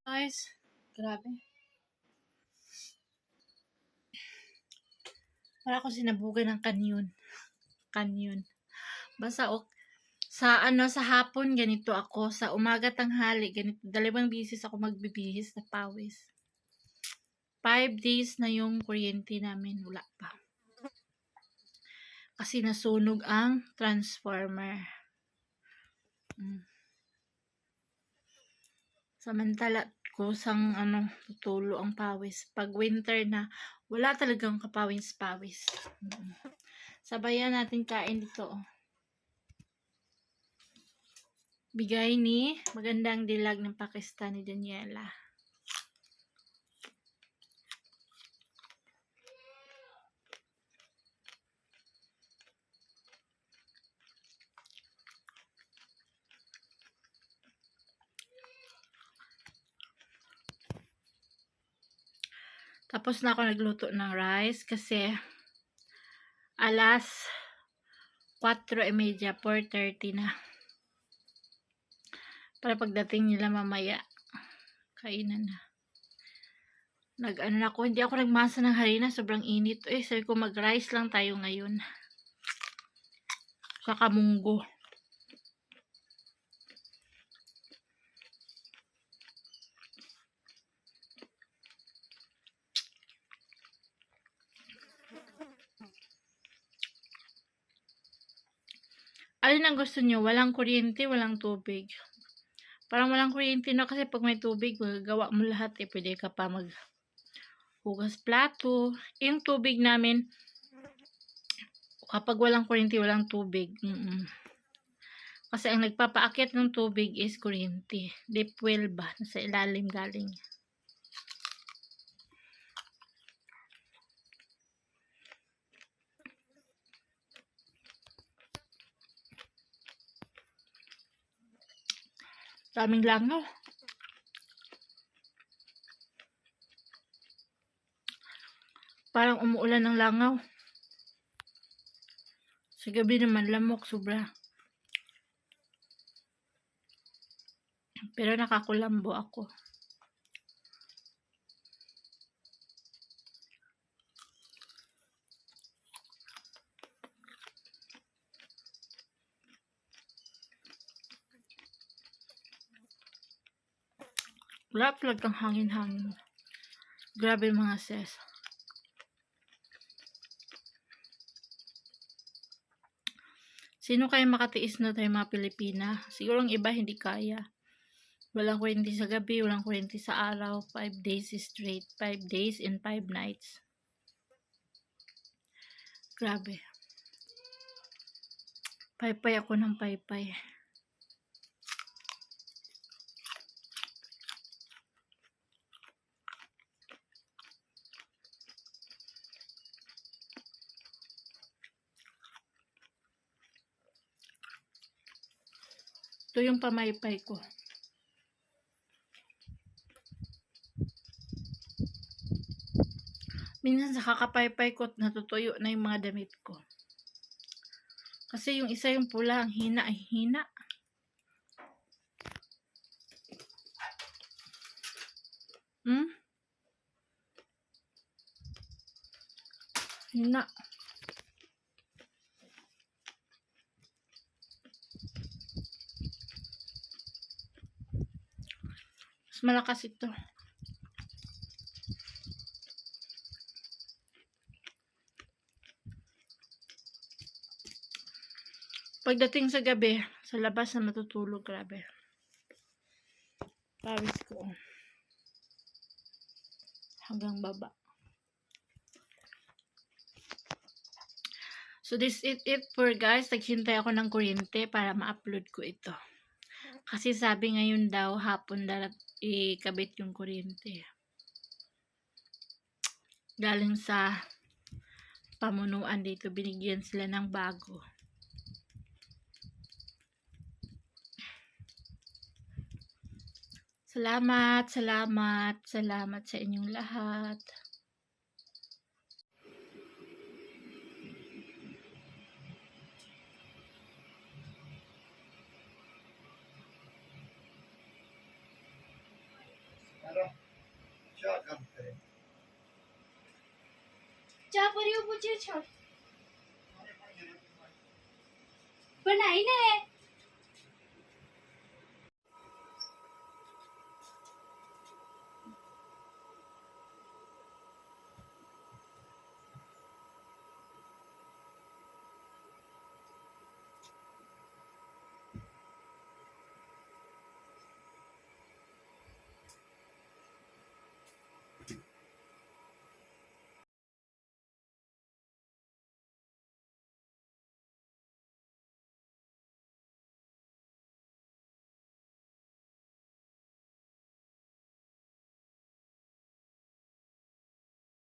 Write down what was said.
Guys, grabe. Wala akong sinabugan ng kanyon. Basta sa hapon ganito ako, sa umaga tanghali ganito, 2 bisis ako magbibihis na pawis. 5 days na yung kuryente namin, wala pa. Kasi nasunog ang transformer. Samantala kusang tutulo ang pawis. Pag winter na, wala talagang kapawis-pawis. Sabayan natin kain dito. Bigay ni Magandang Dilag ng Pakistan ni Daniela. Tapos na ako nagluto ng rice kasi alas 4:30, 4:30 na. Para pagdating nila mamaya, kainan na. Hindi ako nagmasa ng harina, sobrang init. Sabi ko mag-rice lang tayo ngayon. Saka munggo. Alin ang gusto nyo? Walang kuryente, walang tubig. Parang walang kuryente na kasi pag may tubig, magagawa mo lahat Pwede ka pa maghugas plato. Yung tubig namin, kapag walang kuryente, walang tubig. Kasi ang nagpapaakit ng tubig is kuryente. Deep well ba? Nasa ilalim galing. Daming langaw. Parang umuulan ng langaw. Sa gabi naman lamok sobra. Pero nakakulambo ako. Wala talagang hangin-hangin. Grabe mga sis. Sino kaya makatiis na tayo mga Pilipina? Siguro ang iba hindi kaya. Walang kuryente sa gabi, walang kuryente sa araw. 5 days straight. 5 days and 5 nights. Grabe. Paypay ako ng paypay. Ito yung pamaypay ko. Minsan sa kakapaypay ko, natutuyo na yung mga damit ko. Kasi yung isa yung pula, ang hina ay hina. Hina. Mas malakas ito. Pagdating sa gabi, sa labas na matutulog, grabe. Pawis ko. Hanggang baba. So this is it for guys. Naghintay ako ng kuryente para ma-upload ko ito. Kasi sabi ngayon daw, hapon ikabit yung kuryente. Galing sa pamunuan dito, binigyan sila ng bago. Salamat sa inyong lahat. चाह पर ही वो पूछे छोड़ बनाई ना है